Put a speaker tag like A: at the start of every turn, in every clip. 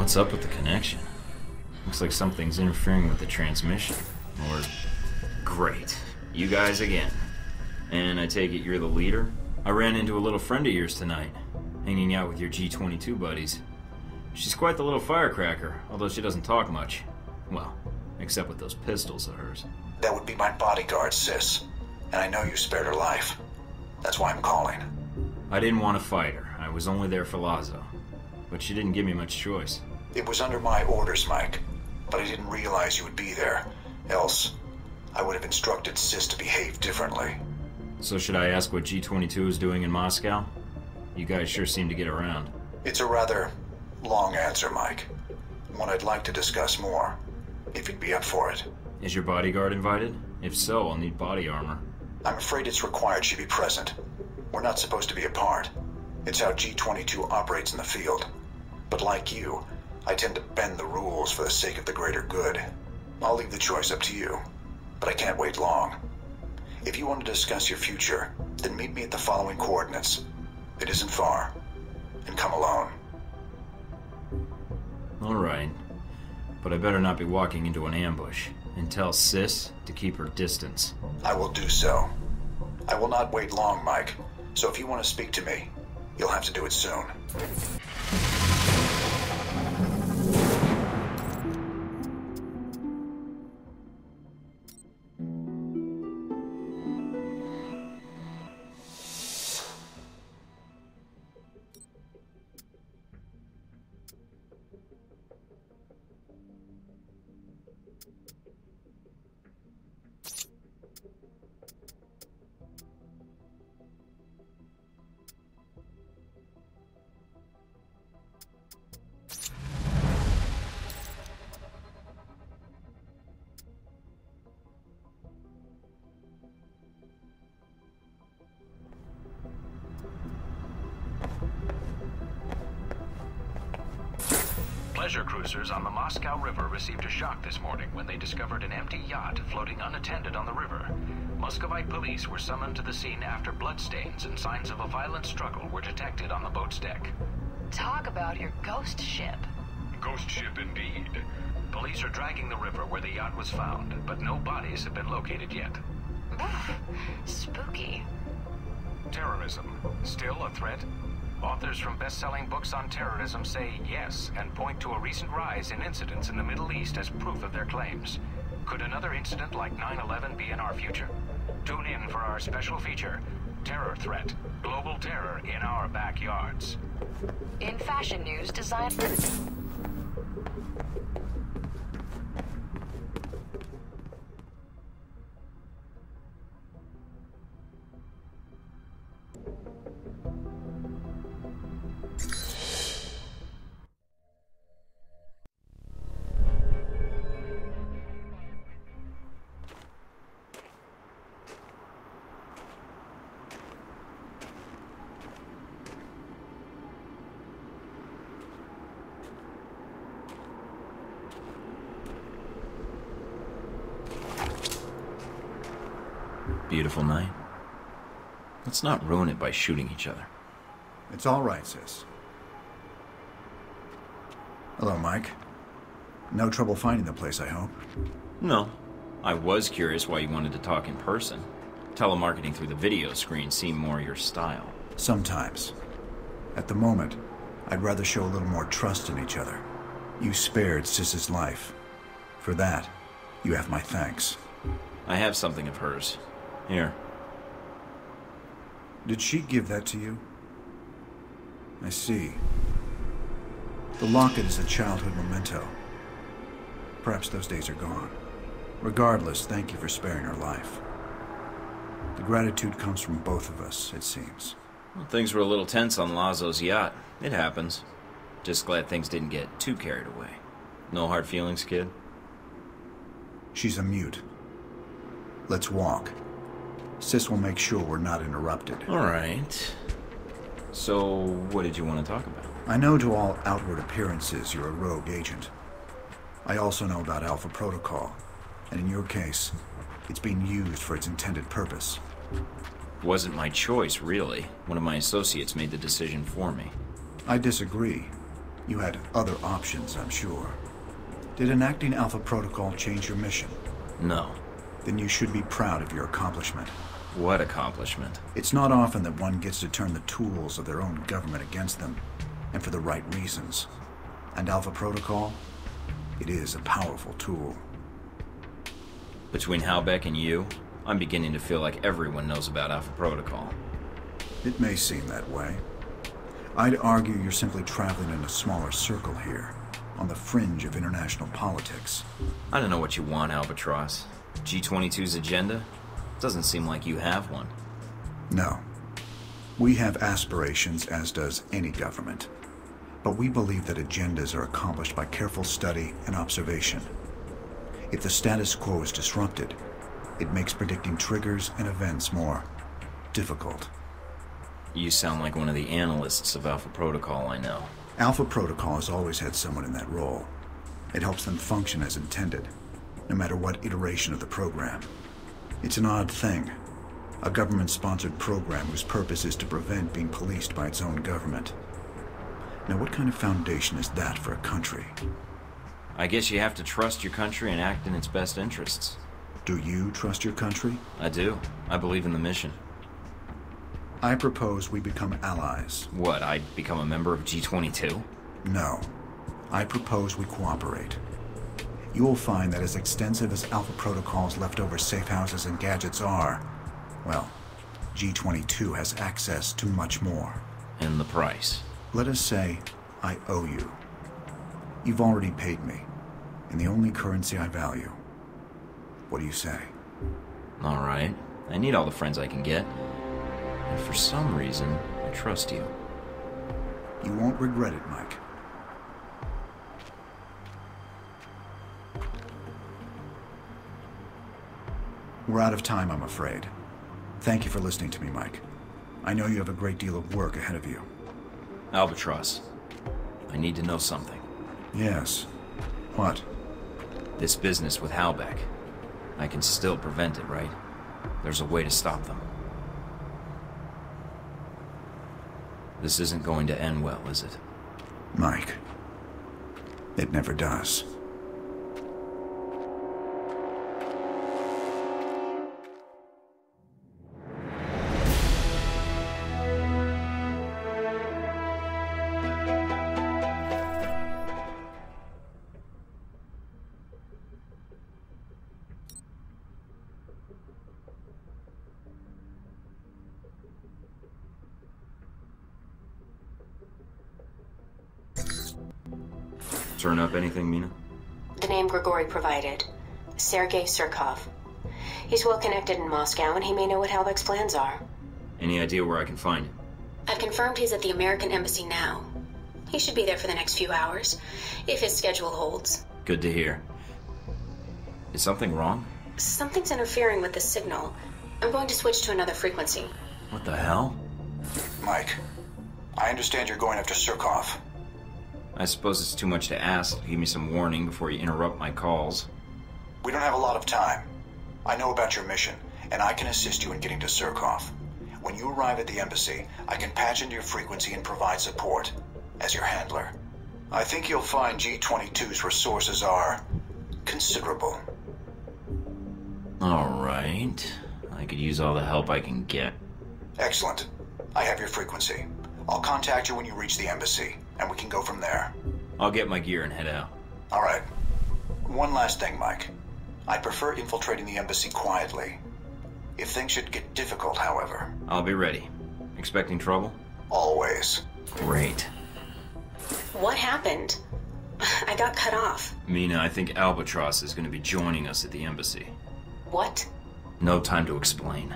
A: What's up with the connection? Looks like something's interfering with the transmission. Or... Great. You guys again. And I take it you're the leader? I ran into a little friend of yours tonight, hanging out with your G-22 buddies. She's quite the little firecracker, although she doesn't talk much. Well, except with those pistols of hers.
B: That would be my bodyguard, sis. And I know you spared her life. That's why I'm calling.
A: I didn't want to fight her. I was only there for Lazo. But she didn't give me much choice.
B: It was under my orders, Mike. But I didn't realize you would be there. Else, I would have instructed sis to behave differently.
A: So should I ask what G-22 is doing in Moscow? You guys sure seem to get around.
B: It's a rather long answer, Mike. One I'd like to discuss more, if you'd be up for it.
A: Is your bodyguard invited? If so, I'll need body armor.
B: I'm afraid it's required she be present. We're not supposed to be apart. It's how G-22 operates in the field. But like you, I tend to bend the rules for the sake of the greater good. I'll leave the choice up to you, but I can't wait long. If you want to discuss your future, then meet me at the following coordinates. It isn't far. And come alone.
A: Alright. But I better not be walking into an ambush. And tell Sis to keep her distance.
B: I will do so. I will not wait long, Mike. So if you want to speak to me, you'll have to do it soon.
C: Pleasure cruisers on the Moscow River received a shock this morning when they discovered an empty yacht floating unattended on the river. Muscovite police were summoned to the scene after bloodstains and signs of a violent struggle were detected on the boat's deck.
D: Talk about your ghost ship.
C: Ghost ship indeed. Police are dragging the river where the yacht was found, but no bodies have been located yet.
D: Spooky.
C: Terrorism, still a threat? Authors from best-selling books on terrorism say yes and point to a recent rise in incidents in the Middle East as proof of their claims. Could another incident like 9/11 be in our future? Tune in for our special feature, Terror Threat, Global Terror in Our Backyards.
D: In fashion news, design...
A: Beautiful night. Let's not ruin it by shooting each other.
E: It's all right, sis. Hello, Mike. No trouble finding the place, I hope?
A: No. I was curious why you wanted to talk in person. Telemarketing through the video screen seemed more your style.
E: Sometimes. At the moment, I'd rather show a little more trust in each other. You spared Sis's life. For that, you have my thanks.
A: I have something of hers. Here.
E: Did she give that to you? I see. The locket is a childhood memento. Perhaps those days are gone. Regardless, thank you for sparing her life. The gratitude comes from both of us, it seems.
A: Well, things were a little tense on Lazo's yacht. It happens. Just glad things didn't get too carried away. No hard feelings, kid?
E: She's a mute. Let's walk. Sis will make sure we're not interrupted.
A: All right. So, what did you want to talk about?
E: I know to all outward appearances you're a rogue agent. I also know about Alpha Protocol, and in your case, it's being used for its intended purpose.
A: Wasn't my choice, really. One of my associates made the decision for me.
E: I disagree. You had other options, I'm sure. Did enacting Alpha Protocol change your mission?
A: No.
E: Then you should be proud of your accomplishment.
A: What accomplishment?
E: It's not often that one gets to turn the tools of their own government against them, and for the right reasons. And Alpha Protocol? It is a powerful tool.
A: Between Halbeck and you, I'm beginning to feel like everyone knows about Alpha Protocol.
E: It may seem that way. I'd argue you're simply traveling in a smaller circle here, on the fringe of international politics.
A: I don't know what you want, Albatross. G22's agenda? Doesn't seem like you have one.
E: No. We have aspirations, as does any government. But we believe that agendas are accomplished by careful study and observation. If the status quo is disrupted, it makes predicting triggers and events more difficult.
A: You sound like one of the analysts of Alpha Protocol I know.
E: Alpha Protocol has always had someone in that role. It helps them function as intended, no matter what iteration of the program. It's an odd thing. A government-sponsored program whose purpose is to prevent being policed by its own government. Now, what kind of foundation is that for a country?
A: I guess you have to trust your country and act in its best interests.
E: Do you trust your country?
A: I do. I believe in the mission.
E: I propose we become allies.
A: What, I'd become a member of G22?
E: No. I propose we cooperate. You will find that as extensive as Alpha Protocol's leftover safe houses and gadgets are, well, G22 has access to much more.
A: And the price?
E: Let us say I owe you. You've already paid me, in the only currency I value. What do you say?
A: All right. I need all the friends I can get. And for some reason, I trust you.
E: You won't regret it, Mike. We're out of time, I'm afraid. Thank you for listening to me, Mike. I know you have a great deal of work ahead of you.
A: Albatross, I need to know something.
E: Yes. What?
A: This business with Halbeck. I can still prevent it, right? There's a way to stop them. This isn't going to end well, is it?
E: Mike, it never does.
A: Turn up anything, Mina?
F: The name Grigori provided. Sergei Surkov. He's well connected in Moscow, and he may know what Halbeck's plans are.
A: Any idea where I can find him?
F: I've confirmed he's at the American Embassy now. He should be there for the next few hours, if his schedule holds.
A: Good to hear. Is something wrong?
F: Something's interfering with the signal. I'm going to switch to another frequency.
A: What the hell?
B: Mike, I understand you're going after Surkov.
A: I suppose it's too much to ask. Give me some warning before you interrupt my calls.
B: We don't have a lot of time. I know about your mission, and I can assist you in getting to Surkov. When you arrive at the embassy, I can patch into your frequency and provide support, as your handler. I think you'll find G22's resources are considerable.
A: Alright. I could use all the help I can get.
B: Excellent. I have your frequency. I'll contact you when you reach the embassy, and we can go from there.
A: I'll get my gear and head out.
B: All right. One last thing, Mike. I'd prefer infiltrating the embassy quietly. If things should get difficult, however.
A: I'll be ready. Expecting trouble?
B: Always.
A: Great.
F: What happened? I got cut off.
A: Mina, I think Albatross is going to be joining us at the embassy.
F: What?
A: No time to explain.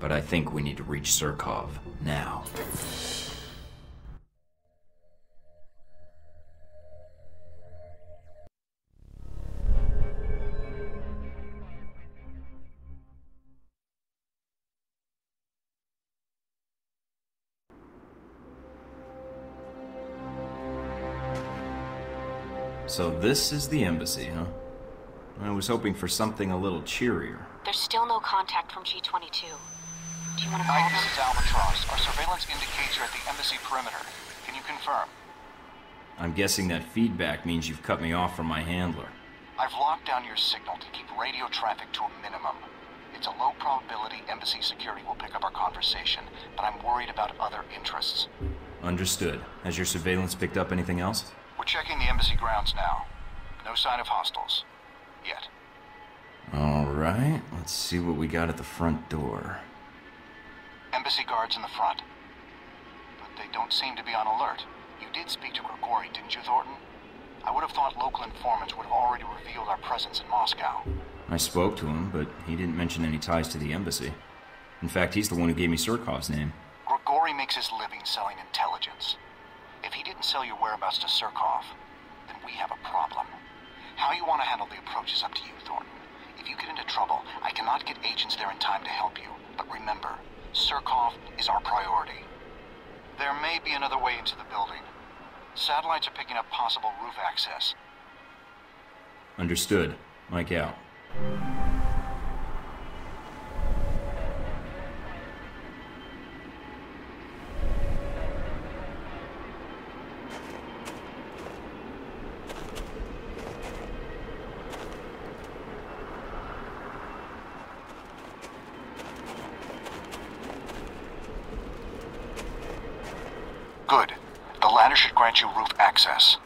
A: But I think we need to reach Surkov now. So this is the embassy, huh? I was hoping for something a little cheerier.
F: There's still no contact from G22. Do you want to call
C: Mike,
F: them?
C: this is Albatross. Our surveillance indicates you're at the embassy perimeter. Can you confirm?
A: I'm guessing that feedback means you've cut me off from my handler.
B: I've locked down your signal to keep radio traffic to a minimum. It's a low probability embassy security will pick up our conversation, but I'm worried about other interests.
A: Understood. Has your surveillance picked up anything else?
B: We're checking the embassy grounds now. No sign of hostiles. Yet.
A: Alright, let's see what we got at the front door.
B: Embassy guards in the front. But they don't seem to be on alert. You did speak to Grigori, didn't you, Thornton? I would have thought local informants would have already revealed our presence in Moscow.
A: I spoke to him, but he didn't mention any ties to the embassy. In fact, he's the one who gave me Surkov's name.
B: Grigori makes his living selling intelligence. If he didn't sell your whereabouts to Surkov, then we have a problem. How you want to handle the approach is up to you, Thornton. If you get into trouble, I cannot get agents there in time to help you. But remember, Surkov is our priority. There may be another way into the building. Satellites are picking up possible roof access.
A: Understood. Mike out.
B: Good. The ladder should grant you roof access.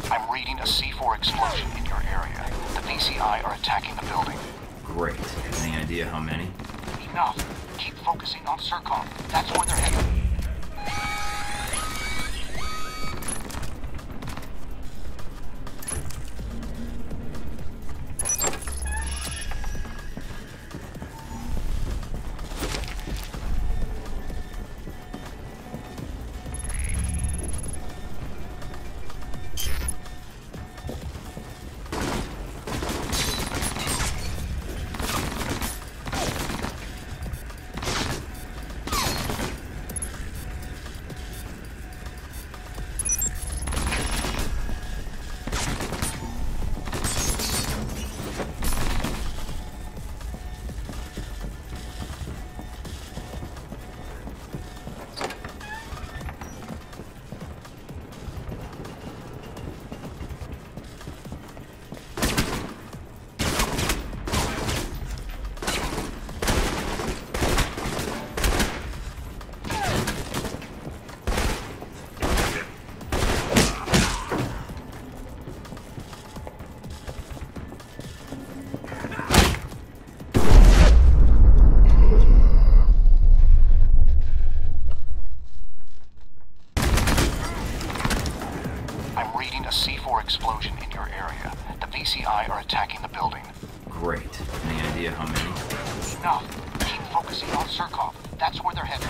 B: I'm reading a C4 explosion in your area. The VCI are attacking the building.
A: Great. Any idea how many?
B: Enough. Keep focusing on Surkov. That's where they're headed. A C4 explosion in your area. The VCI are attacking the building.
A: Great. Any idea how many?
B: Enough. Keep focusing on Surkov. That's where they're headed.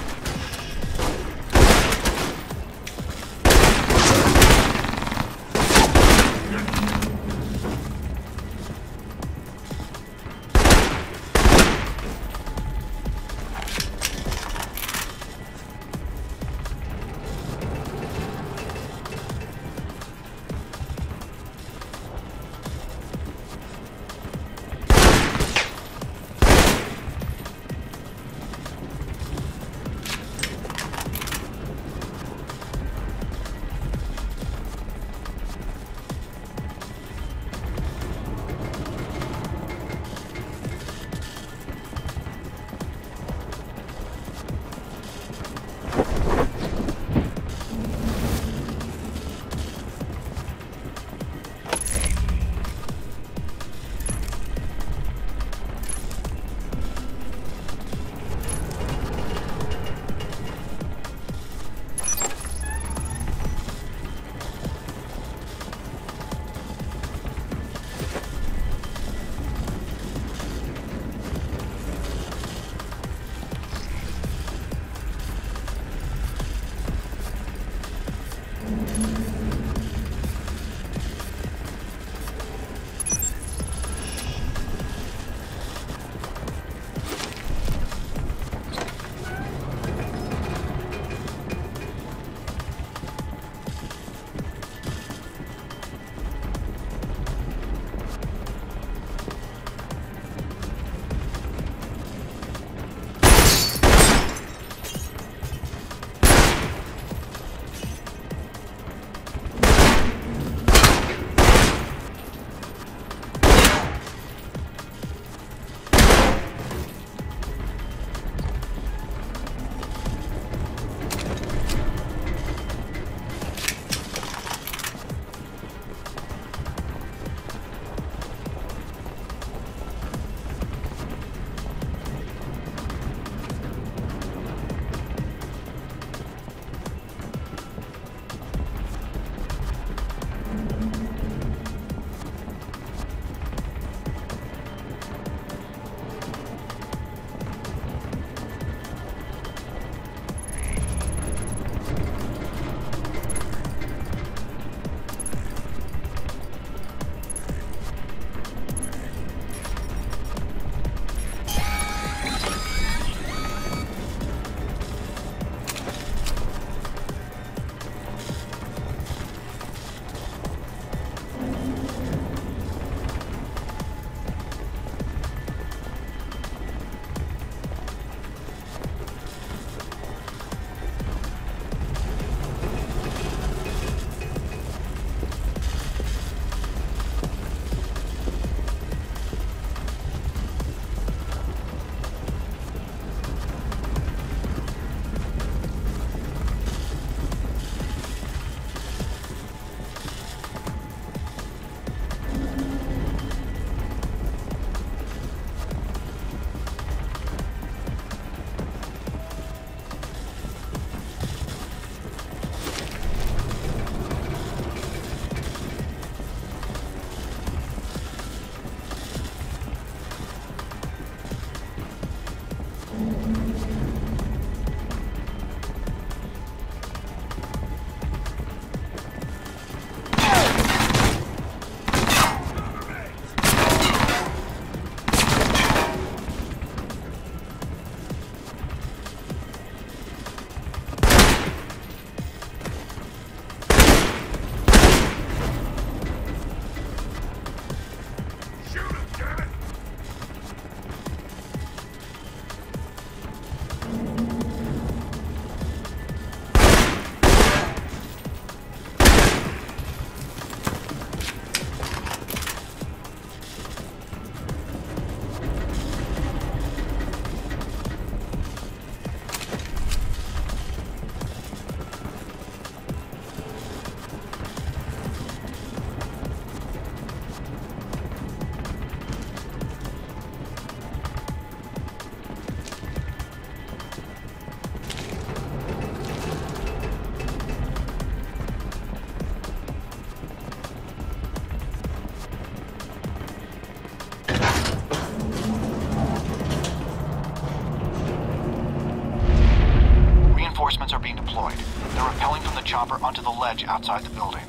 G: Reinforcements are being deployed. They're rappelling from the chopper onto the ledge outside the building.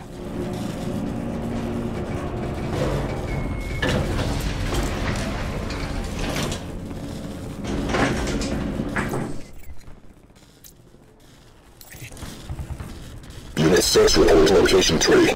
H: Unit 6 reports location 3.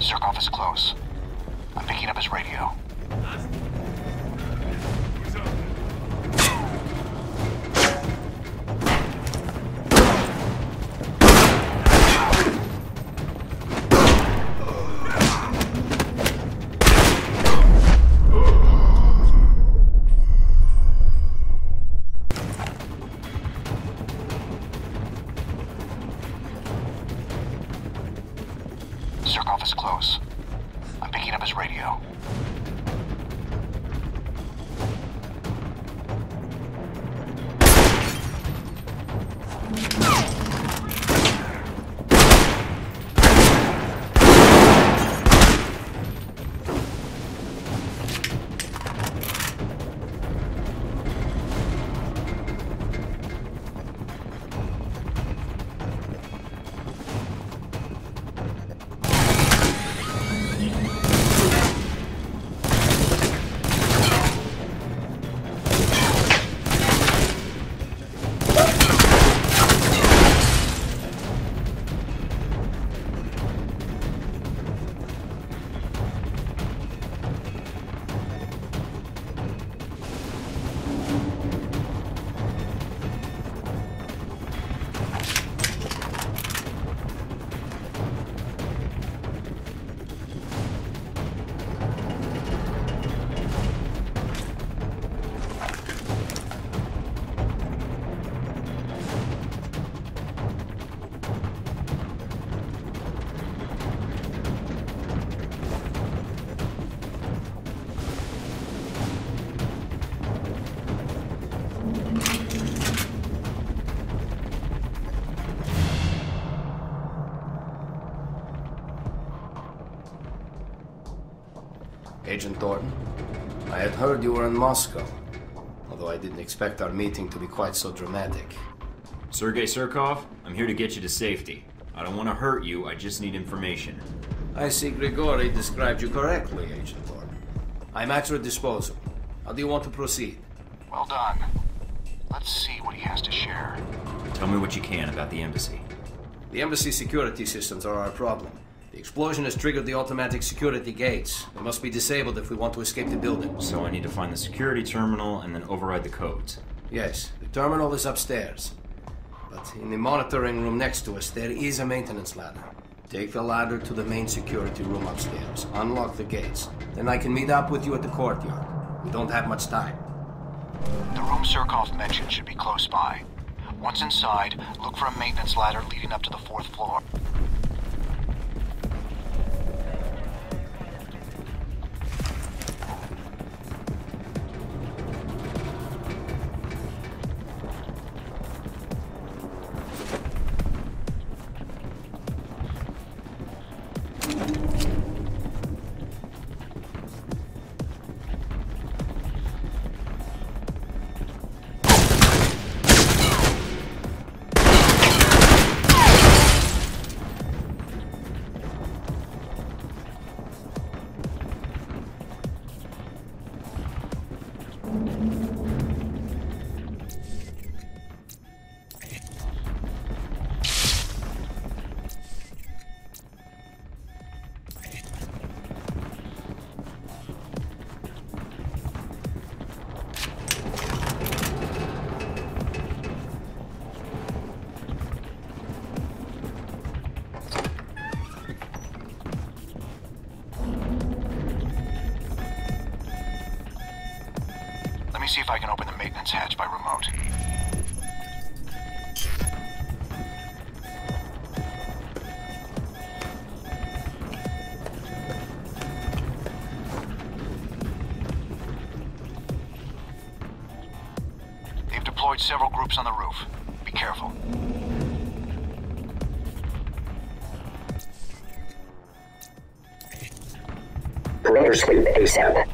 G: Surkov is close. I'm picking up his radio. Surkov is close. I'm picking up his radio.
I: Agent Thornton. I had heard you were in Moscow, although I didn't expect our meeting to be quite so dramatic.
A: Sergei Surkov, I'm here to get you to safety. I don't want to hurt you, I just need information.
I: I see Grigori described you correctly, Agent Thornton. I'm at your disposal. How do you want to proceed?
G: Well done. Let's see what he has to share.
A: Tell me what you can about the embassy.
I: The embassy security systems are our problem. The explosion has triggered the automatic security gates. They must be disabled if we want to escape the building.
A: So I need to find the security terminal and then override the codes.
I: Yes, the terminal is upstairs. But in the monitoring room next to us, there is a maintenance ladder. Take the ladder to the main security room upstairs. Unlock the gates. Then I can meet up with you at the courtyard. We don't have much time.
G: The room Surkov mentioned should be close by. Once inside, look for a maintenance ladder leading up to the 4th floor. Let me see if I can open the maintenance hatch by remote. They've deployed several groups on the roof. Be careful.
H: Perimeter sweep ASAP.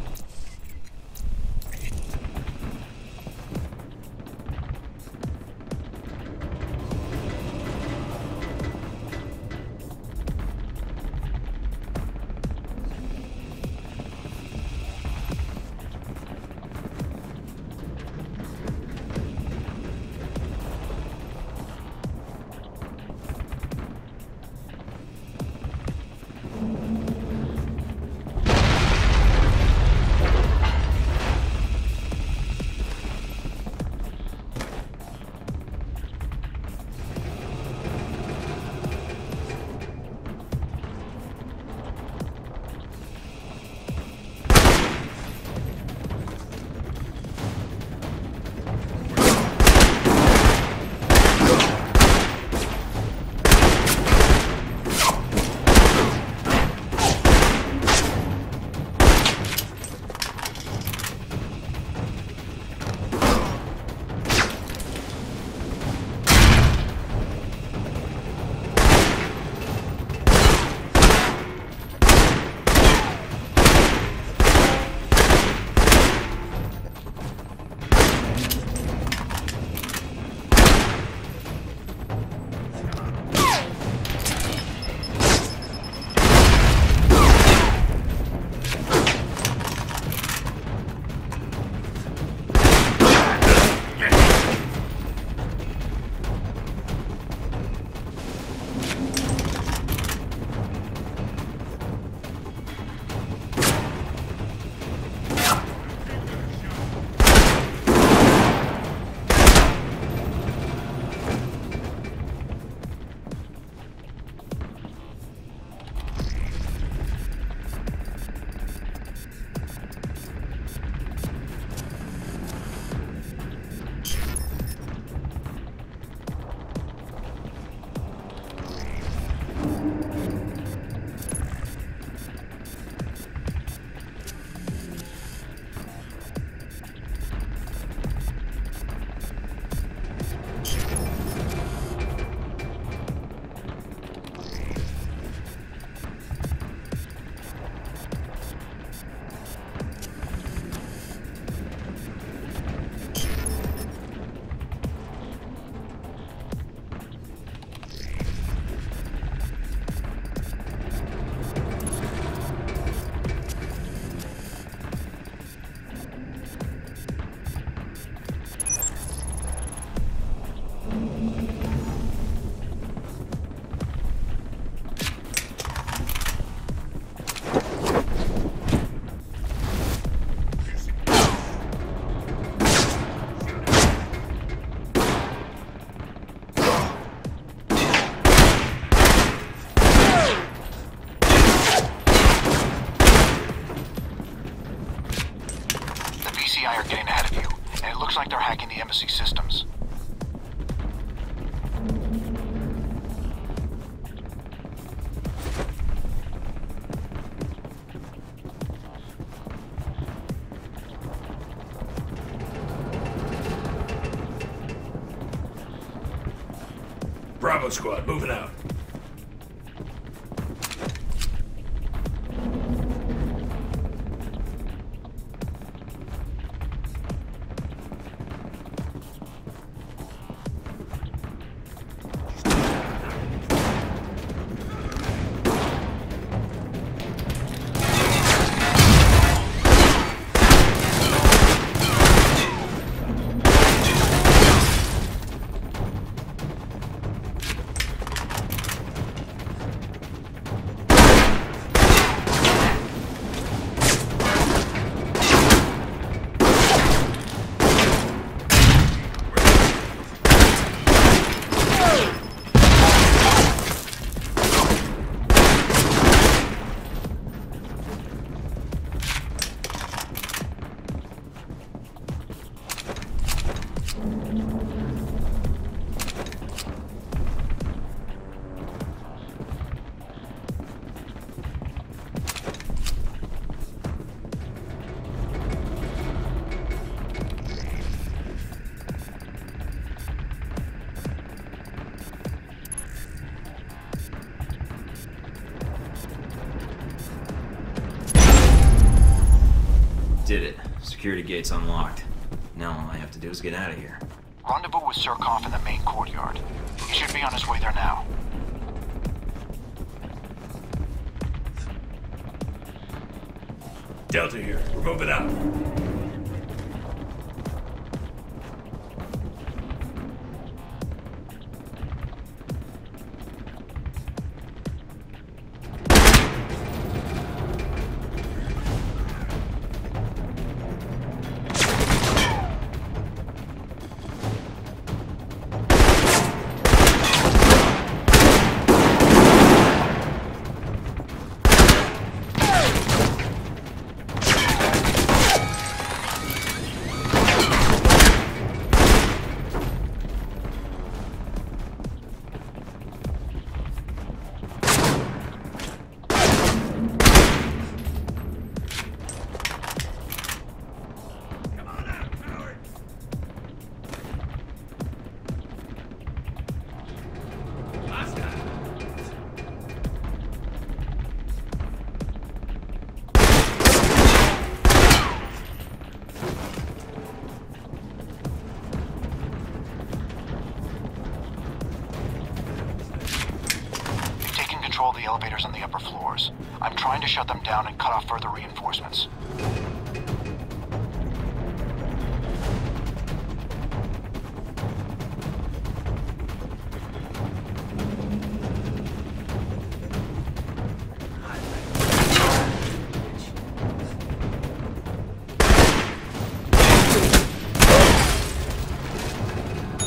G: Looks like they're hacking the embassy systems.
J: Bravo squad, moving out.
A: Did it. Security gate's unlocked. Now all I have to do is get out of here.
G: Rendezvous with Surkov in the main courtyard. He should be on his way there now.
J: Delta here. We're moving out.
G: Control the elevators on the upper floors. I'm trying to shut them down and cut off further reinforcements.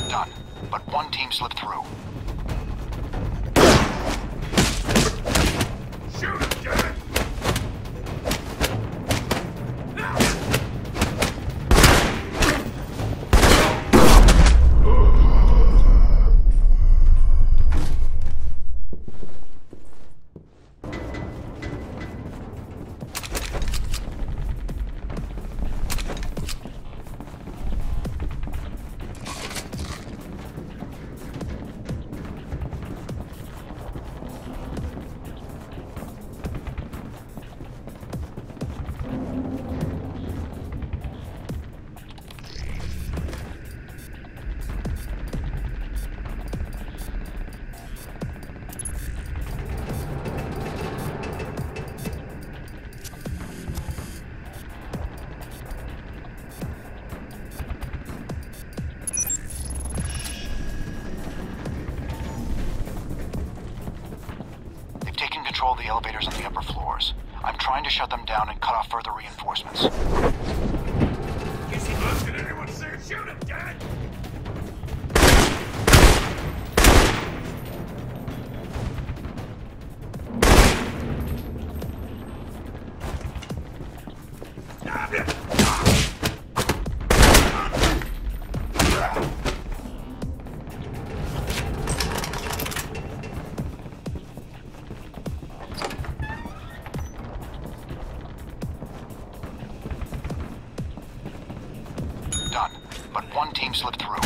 G: Done. But one team slipped through. Control the elevators on the upper floors. I'm trying to shut them down and cut off further reinforcements.
J: Is he looking? Anyone see it? Shoot him, Dad!
G: Not one team slipped through.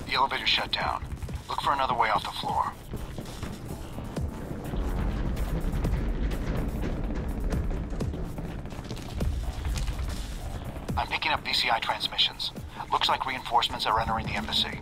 G: The elevator shut down. Look for another way off the floor. I'm picking up VCI transmissions. Looks like reinforcements are entering the embassy.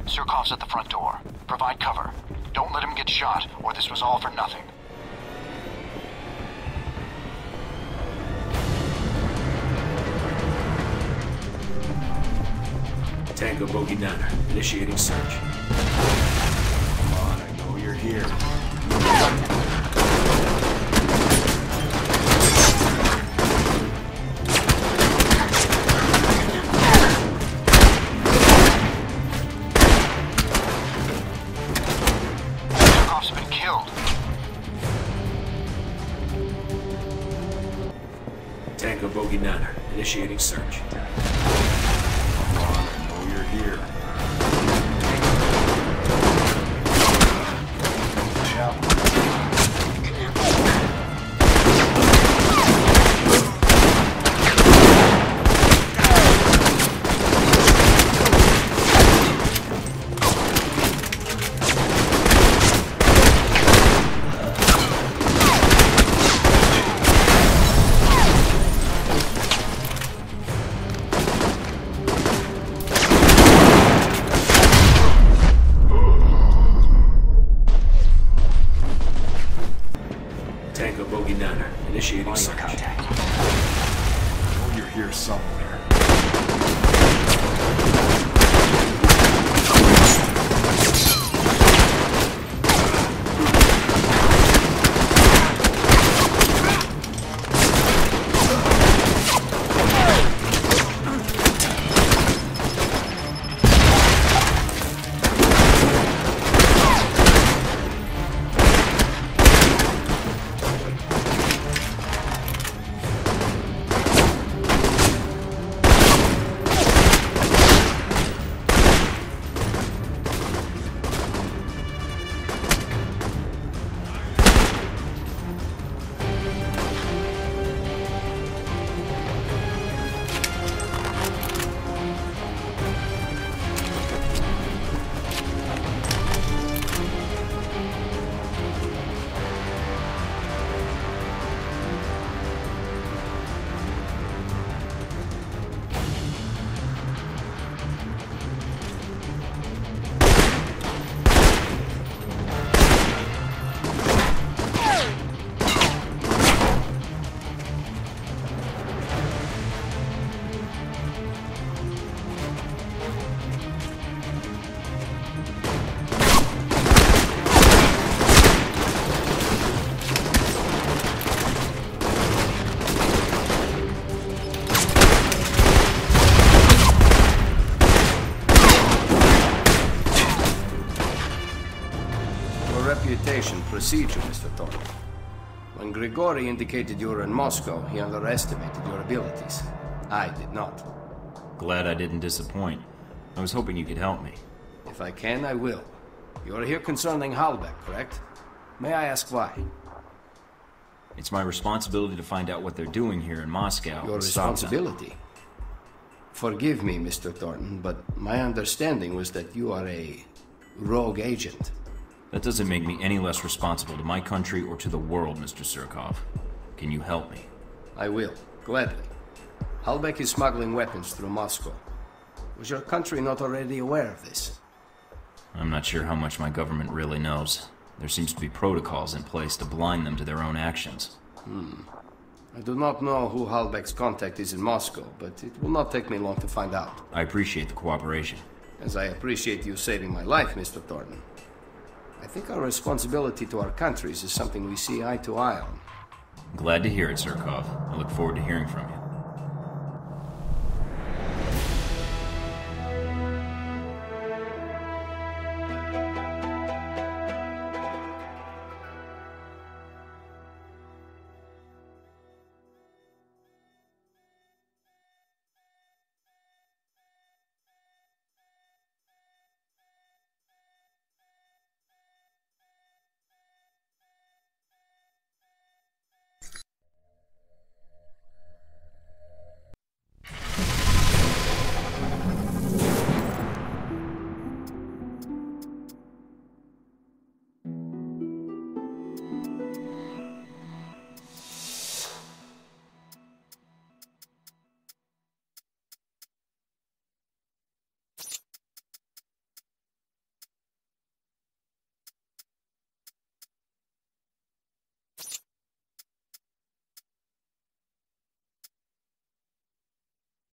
G: Surkov's at the front door. Provide cover. Don't let him get shot, or this was all for nothing.
J: Tango bogey down. Initiating search. Come on, I know you're here.
G: Surkov's been killed.
J: Tango Bogey 9, initiating search.
A: Come on, I know you're here.
J: Tango Bogey 9, initiating search.
B: Contact.
A: I know you're here somewhere.
I: Reputation precedes you, Mr. Thornton. When Grigori indicated you were in Moscow, he underestimated your abilities. I did not.
A: Glad I didn't disappoint. I was hoping you could help me.
I: If I can, I will. You are here concerning Halbech, correct? May I ask why?
A: It's my responsibility to find out what they're doing here in Moscow.
I: Your
A: and stop them.
I: responsibility? Forgive me, Mr. Thornton, but my understanding was that you are a rogue agent.
A: That doesn't make me any less responsible to my country or to the world, Mr. Surkov. Can you help me?
I: I will, gladly. Halbech is smuggling weapons through Moscow. Was your country not already aware of this?
A: I'm not sure how much my government really knows. There seems to be protocols in place to blind them to their own actions.
I: I do not know who Halbech's contact is in Moscow, but it will not take me long to find out.
A: I appreciate the cooperation.
I: As I appreciate you saving my life, Mr. Thornton. I think our responsibility to our countries is something we see eye to eye on.
A: Glad to hear it, Surkov. I look forward to hearing from you.